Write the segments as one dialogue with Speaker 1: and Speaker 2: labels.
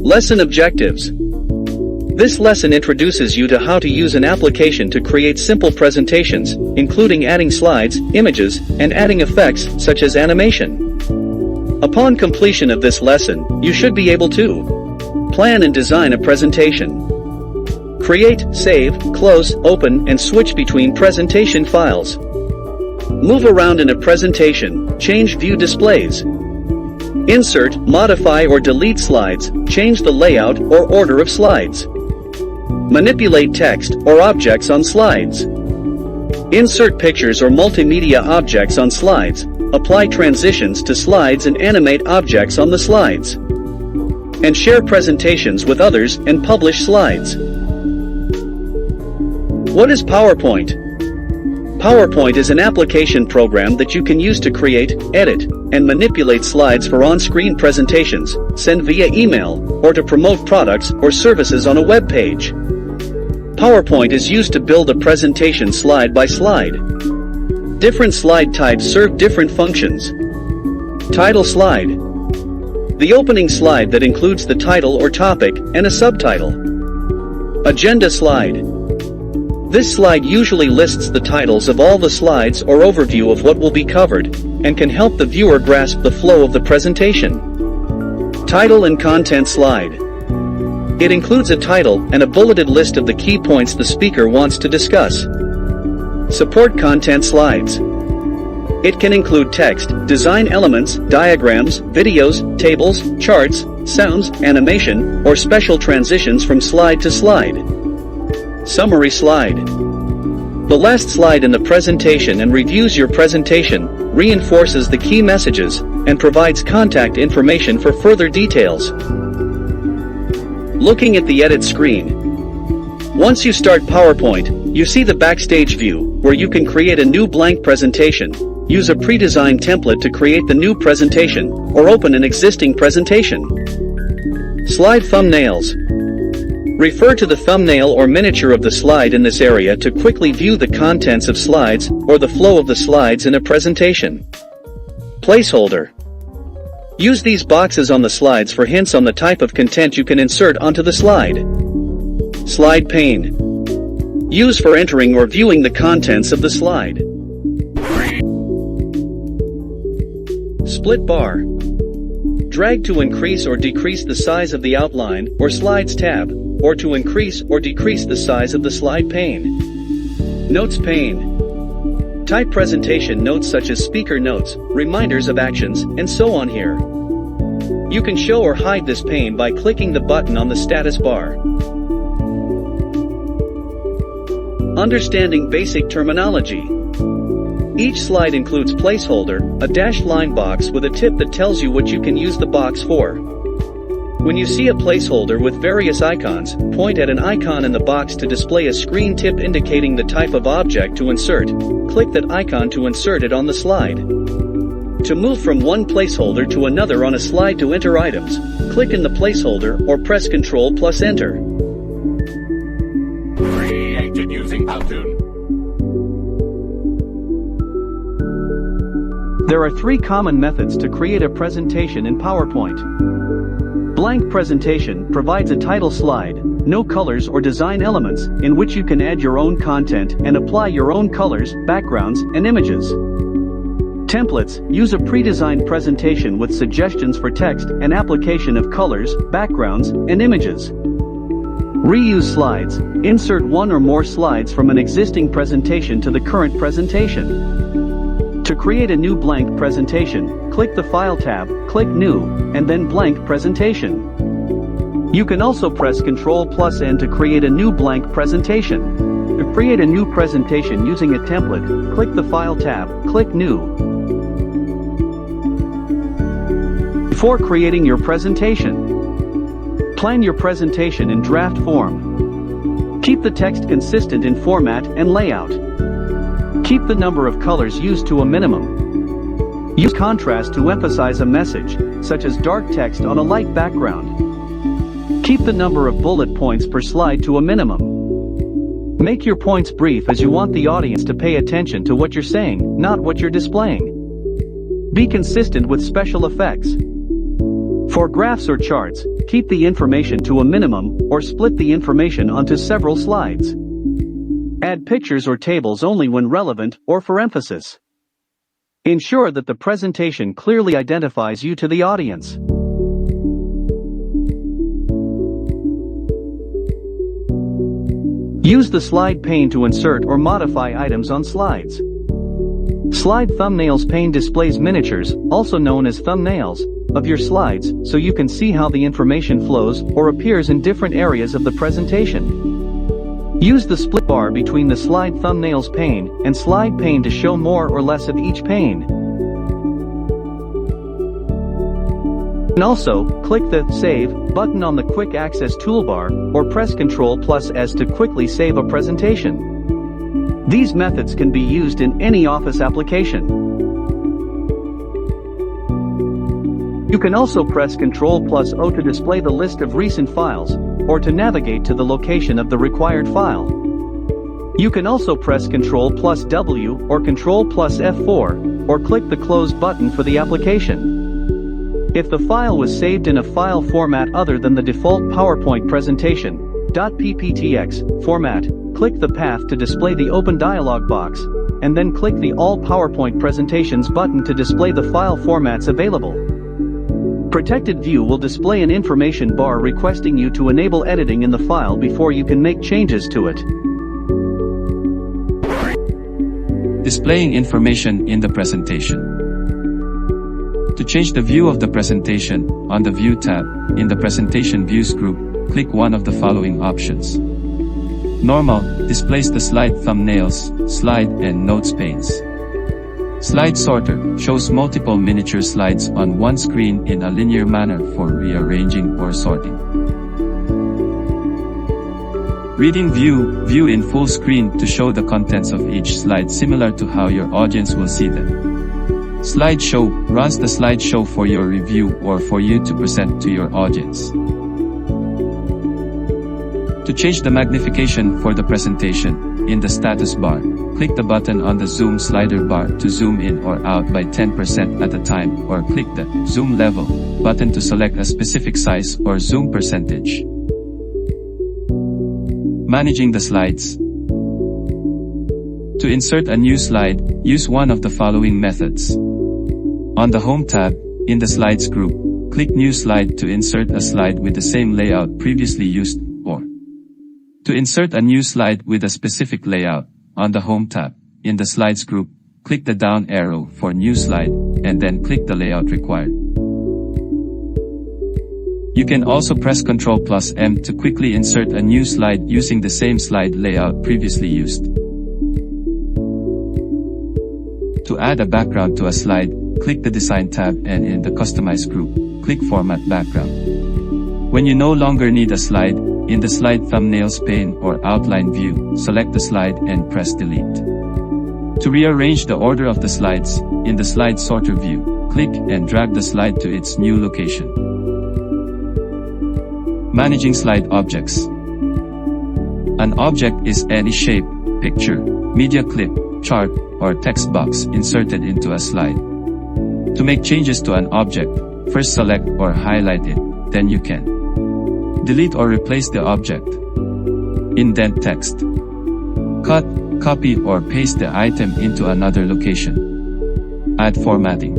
Speaker 1: Lesson objectives. This lesson introduces you to how to use an application to create simple presentations, including adding slides, images, and adding effects, such as animation. Upon completion of this lesson, you should be able to plan and design a presentation, create, save, close, open, and switch between presentation files, move around in a presentation, change view displays, insert, modify or delete slides, change the layout or order of slides, manipulate text or objects on slides, insert pictures or multimedia objects on slides, apply transitions to slides and animate objects on the slides, and share presentations with others and publish slides. What is PowerPoint? PowerPoint is an application program that you can use to create, edit, and manipulate slides for on-screen presentations, send via email, or to promote products or services on a web page. PowerPoint is used to build a presentation slide by slide. Different slide types serve different functions. Title slide. The opening slide that includes the title or topic and a subtitle. Agenda slide. This slide usually lists the titles of all the slides or overview of what will be covered, and can help the viewer grasp the flow of the presentation. Title and content slide. It includes a title and a bulleted list of the key points the speaker wants to discuss. Support content slides. It can include text, design elements, diagrams, videos, tables, charts, sounds, animation, or special transitions from slide to slide. Summary slide. The last slide in the presentation and reviews your presentation, reinforces the key messages, and provides contact information for further details. Looking at the edit screen. Once you start PowerPoint, you see the backstage view, where you can create a new blank presentation, use a pre-designed template to create the new presentation, or open an existing presentation. Slide thumbnails. Refer to the thumbnail or miniature of the slide in this area to quickly view the contents of slides, or the flow of the slides in a presentation. Placeholder. Use these boxes on the slides for hints on the type of content you can insert onto the slide. Slide pane. Use for entering or viewing the contents of the slide. Split bar. Drag to increase or decrease the size of the outline or slides tab, or to increase or decrease the size of the slide pane. Notes pane. Type presentation notes such as speaker notes, reminders of actions, and so on here. You can show or hide this pane by clicking the button on the status bar. Understanding basic terminology. Each slide includes placeholder, a dashed line box with a tip that tells you what you can use the box for. When you see a placeholder with various icons, point at an icon in the box to display a screen tip indicating the type of object to insert. Click that icon to insert it on the slide. To move from one placeholder to another on a slide to enter items, click in the placeholder or press Ctrl plus Enter.
Speaker 2: Created using Powtoon.
Speaker 1: There are 3 common methods to create a presentation in PowerPoint. Blank presentation provides a title slide, no colors or design elements, in which you can add your own content and apply your own colors, backgrounds, and images. Templates use a pre-designed presentation with suggestions for text and application of colors, backgrounds, and images. Reuse slides. Insert one or more slides from an existing presentation to the current presentation. To create a new blank presentation, click the File tab, click New, and then Blank Presentation. You can also press Ctrl plus N to create a new blank presentation. To create a new presentation using a template, click the File tab, click New. Before creating your presentation, plan your presentation in draft form. Keep the text consistent in format and layout. Keep the number of colors used to a minimum. Use contrast to emphasize a message, such as dark text on a light background. Keep the number of bullet points per slide to a minimum. Make your points brief as you want the audience to pay attention to what you're saying, not what you're displaying. Be consistent with special effects. For graphs or charts, keep the information to a minimum, or split the information onto several slides. Add pictures or tables only when relevant or for emphasis. Ensure that the presentation clearly identifies you to the audience. Use the slide pane to insert or modify items on slides. Slide thumbnails pane displays miniatures, also known as thumbnails, of your slides, so you can see how the information flows or appears in different areas of the presentation. Use the split bar between the slide thumbnails pane and slide pane to show more or less of each pane. And also, click the Save button on the Quick Access toolbar, or press Ctrl+S to quickly save a presentation. These methods can be used in any Office application. You can also press Ctrl+O to display the list of recent files, or to navigate to the location of the required file. You can also press Ctrl+W or Ctrl+F4, or click the Close button for the application. If the file was saved in a file format other than the default PowerPoint presentation, .pptx format, click the path to display the open dialog box, and then click the All PowerPoint Presentations button to display the file formats available. Protected View will display an information bar requesting you to enable editing in the file before you can make changes to it.
Speaker 3: Displaying information in the presentation. To change the view of the presentation, on the View tab, in the Presentation Views group, click one of the following options. Normal displays the slide thumbnails, slide and notes panes. Slide Sorter shows multiple miniature slides on one screen in a linear manner for rearranging or sorting. Reading View in full screen to show the contents of each slide similar to how your audience will see them. Slideshow runs the slideshow for your review or for you to present to your audience. To change the magnification for the presentation, in the status bar, click the button on the zoom slider bar to zoom in or out by 10% at a time, or click the zoom level button to select a specific size or zoom percentage. Managing the slides. To insert a new slide, use one of the following methods. On the Home tab, in the Slides group, click New Slide to insert a slide with the same layout previously used, or to insert a new slide with a specific layout. On the Home tab, in the Slides group, click the down arrow for New Slide, and then click the layout required. You can also press Ctrl+M to quickly insert a new slide using the same slide layout previously used. To add a background to a slide, click the Design tab and in the Customize group, click Format Background. When you no longer need a slide, in the Slide Thumbnails pane or Outline view, select the slide and press Delete. To rearrange the order of the slides, in the Slide Sorter view, click and drag the slide to its new location. Managing slide objects. An object is any shape, picture, media clip, chart, or text box inserted into a slide. To make changes to an object, first select or highlight it, then you can delete or replace the object. Indent text. Cut, copy or paste the item into another location. Add formatting.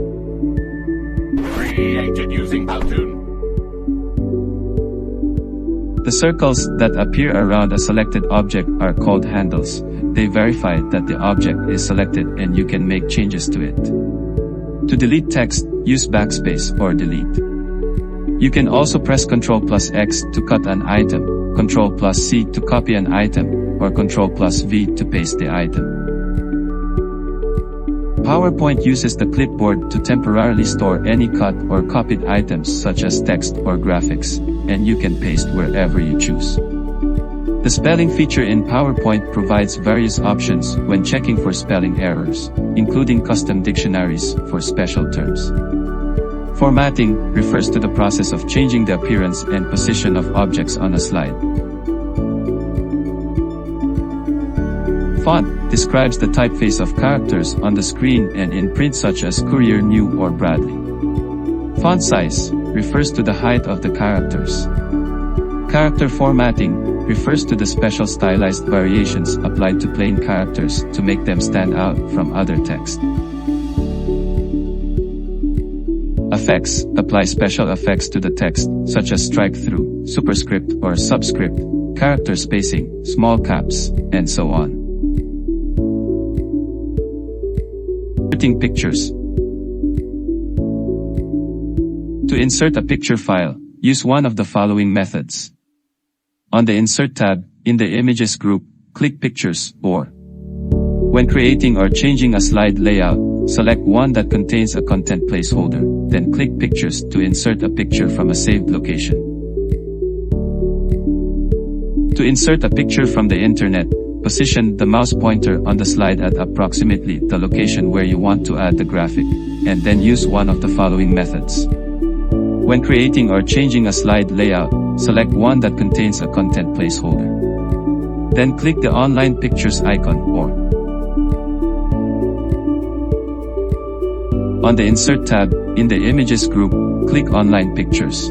Speaker 2: Created using Powtoon.
Speaker 3: The circles that appear around a selected object are called handles. They verify that the object is selected and you can make changes to it. To delete text, use backspace or delete. You can also press Ctrl+X to cut an item, Ctrl+C to copy an item, or Ctrl+V to paste the item. PowerPoint uses the clipboard to temporarily store any cut or copied items such as text or graphics, and you can paste wherever you choose. The spelling feature in PowerPoint provides various options when checking for spelling errors, including custom dictionaries for special terms. Formatting refers to the process of changing the appearance and position of objects on a slide. Font describes the typeface of characters on the screen and in print such as Courier New or Bradley. Font size refers to the height of the characters. Character formatting refers to the special stylized variations applied to plain characters to make them stand out from other text. Effects apply special effects to the text, such as strike-through, superscript or subscript, character spacing, small caps, and so on. Inserting pictures. To insert a picture file, use one of the following methods. On the Insert tab, in the Images group, click Pictures, or when creating or changing a slide layout, select one that contains a content placeholder, then click Pictures to insert a picture from a saved location. To insert a picture from the internet, position the mouse pointer on the slide at approximately the location where you want to add the graphic, and then use one of the following methods. When creating or changing a slide layout, select one that contains a content placeholder. Then click the Online Pictures icon, or on the Insert tab, in the Images group, click Online Pictures.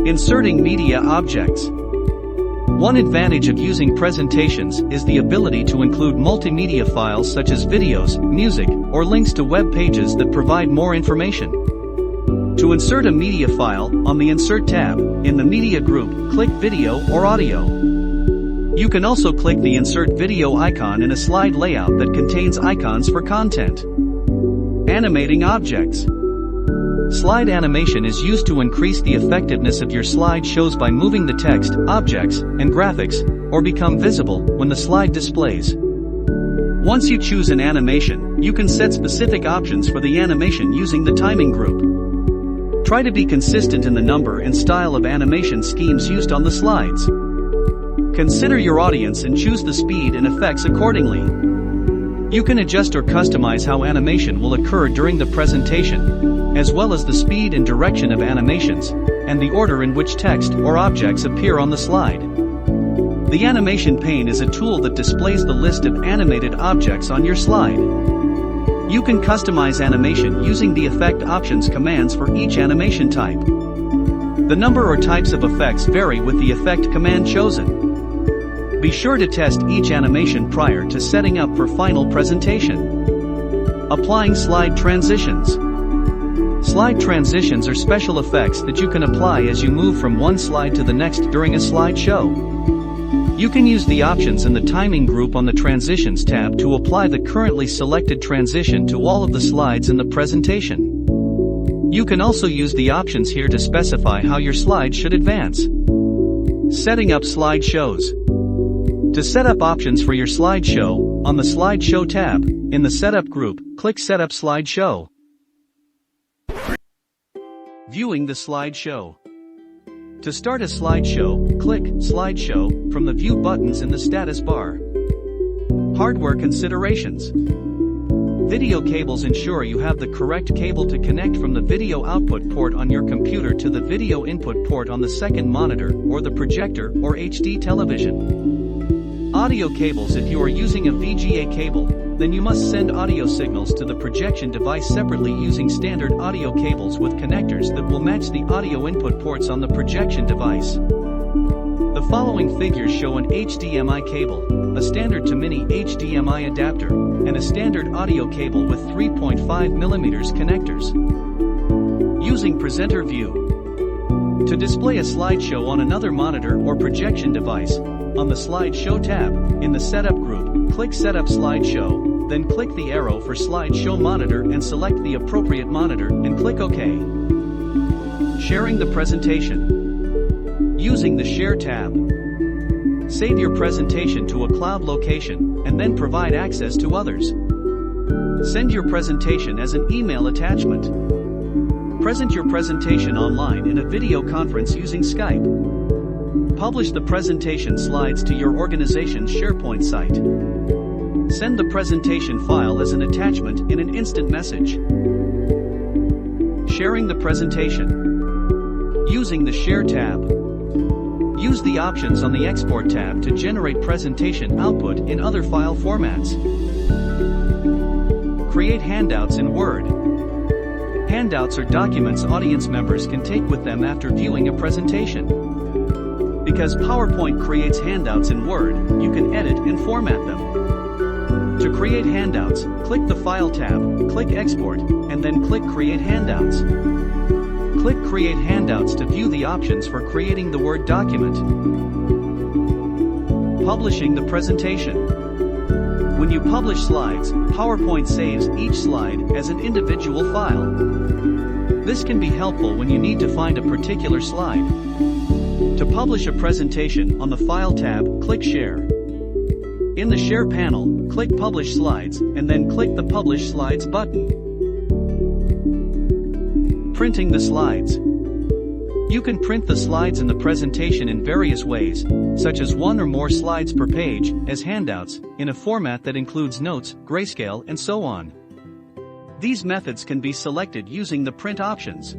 Speaker 1: Inserting media objects. One advantage of using presentations is the ability to include multimedia files such as videos, music, or links to web pages that provide more information. To insert a media file, on the Insert tab, in the Media group, click Video or Audio. You can also click the Insert Video icon in a slide layout that contains icons for content. Animating objects. Slide animation is used to increase the effectiveness of your slideshows by moving the text, objects, and graphics, or become visible when the slide displays. Once you choose an animation, you can set specific options for the animation using the Timing group. Try to be consistent in the number and style of animation schemes used on the slides. Consider your audience and choose the speed and effects accordingly. You can adjust or customize how animation will occur during the presentation, as well as the speed and direction of animations, and the order in which text or objects appear on the slide. The animation pane is a tool that displays the list of animated objects on your slide. You can customize animation using the Effect Options commands for each animation type. The number or types of effects vary with the effect command chosen. Be sure to test each animation prior to setting up for final presentation. Applying slide transitions. Slide transitions are special effects that you can apply as you move from one slide to the next during a slideshow. You can use the options in the Timing group on the Transitions tab to apply the currently selected transition to all of the slides in the presentation. You can also use the options here to specify how your slide should advance. Setting up slideshows. To set up options for your slideshow, on the Slideshow tab, in the Setup group, click Setup Slideshow. Viewing the slideshow. To start a slideshow, click Slideshow from the View buttons in the status bar. Hardware considerations. Video cables ensure you have the correct cable to connect from the video output port on your computer to the video input port on the second monitor or the projector or HD television. Audio cables. If you are using a VGA cable, then you must send audio signals to the projection device separately using standard audio cables with connectors that will match the audio input ports on the projection device. The following figures show an HDMI cable, a standard to mini HDMI adapter, and a standard audio cable with 3.5mm connectors. Using Presenter View. To display a slideshow on another monitor or projection device, on the Slideshow tab, in the Setup group, click Setup Slideshow, then click the arrow for Slideshow Monitor and select the appropriate monitor and click OK. Sharing the presentation. Using the Share tab. Save your presentation to a cloud location and then provide access to others. Send your presentation as an email attachment. Present your presentation online in a video conference using Skype. Publish the presentation slides to your organization's SharePoint site. Send the presentation file as an attachment in an instant message. Sharing the presentation. Using the Share tab. Use the options on the Export tab to generate presentation output in other file formats. Create handouts in Word. Handouts are documents audience members can take with them after viewing a presentation. Because PowerPoint creates handouts in Word, you can edit and format them. To create handouts, click the File tab, click Export, and then click Create Handouts. Click Create Handouts to view the options for creating the Word document. Publishing the presentation. When you publish slides, PowerPoint saves each slide as an individual file. This can be helpful when you need to find a particular slide. To publish a presentation, on the File tab, click Share. In the Share panel, click Publish Slides, and then click the Publish Slides button. Printing the slides. You can print the slides in the presentation in various ways, such as one or more slides per page, as handouts, in a format that includes notes, grayscale, and so on. These methods can be selected using the print options.